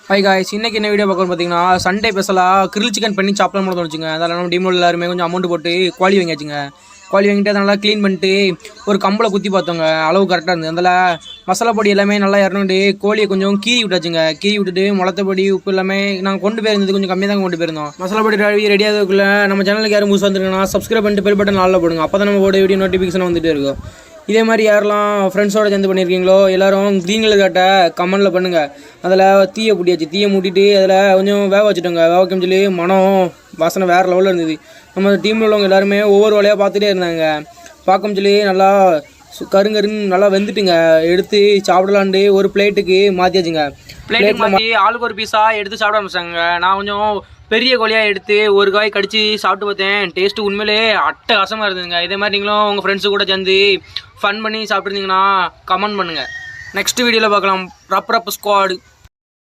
Hi guys, இன்னைக்கு என்ன video பார்க்கணும் பார்த்தீங்கன்னா சண்டே ஸ்பெஷலாக கிரில் சிக்கன் பண்ணி சாப்பிடலாம் போல தோணுச்சுங்க. அதெல்லாம் நம்ம டீமில் எல்லாருமே கொஞ்சம் அமௌண்ட் போட்டு கோழி வாங்கியாச்சுங்க. கோழி வாங்கிட்டு அதை நல்லா க்ளீன் பண்ணிட்டு ஒரு கம்பளை குத்தி பார்த்தோங்க. அளவு கரெக்டாக இருந்தது. அதில் மசாலா பொடி எல்லாமே நல்லா இறந்துட்டு கோழியை கொஞ்சம் கீறி விட்டாச்சுங்க. கீறி விட்டுட்டு முளத்தப்பொடி உப்பு எல்லாமே நாங்கள் கொண்டு போயிருந்தது கொஞ்சம் கம்மியாக தான் கொண்டு போயிருந்தோம். மசாலா பொடி ரெடி ஆகுதுக்குள்ள நம்ம சேனலுக்கு யாரும் புதுசாக வந்துருக்கீங்கன்னா சப்ஸ்கிரைப் பண்ணிட்டு பெல் பட்டன் நல்லா போடுங்க. அப்போ தான் நம்ம போட வீடியோ நோட்டிஃபிகேஷன் வந்துகிட்டே இருக்கும். இதே மாதிரி யாரெல்லாம் ஃப்ரெண்ட்ஸோடு சேர்ந்து பண்ணியிருக்கீங்களோ எல்லோரும் க்ரீன் கலர் காட்ட கமெண்டில் பண்ணுங்கள். அதில் தீயை பூட்டியாச்சு. தீயை மூட்டிட்டு அதில் கொஞ்சம் வேக வச்சுட்டோங்க. வேக வைக்கும் சொல்லி மனம் வாசனை வேறு லெவலில் இருந்தது. நம்ம டீமில் உள்ளவங்க எல்லாருமே ஒவ்வொரு வேலையாக பார்த்துட்டே இருந்தாங்க. பார்க்கும் சொல்லி நல்லா கருங்கருன்னு நல்லா வெந்துட்டுங்க. எடுத்து சாப்பிடலான்ட்டு ஒரு பிளேட்டுக்கு மாற்றியாச்சுங்க. பிளேட் மாற்றி ஆளுக்கு ஒரு பீஸாக எடுத்து சாப்பிட ஆரம்பிச்சாங்க. நான் கொஞ்சம் பெரிய கோழியாக எடுத்து ஒரு காய் கடிச்சு சாப்பிட்டு பார்த்தேன். டேஸ்ட்டு உண்மையிலே அட்டகாசமாக இருந்ததுங்க. இதே மாதிரி நீங்களும் உங்கள் ஃப்ரெண்ட்ஸு கூட சேர்ந்து ஃபன் பண்ணி சாப்பிட்ருந்தீங்கன்னா கமெண்ட் பண்ணுங்கள். நெக்ஸ்ட் வீடியோவில் பார்க்கலாம். ரப் ஸ்குவாடு.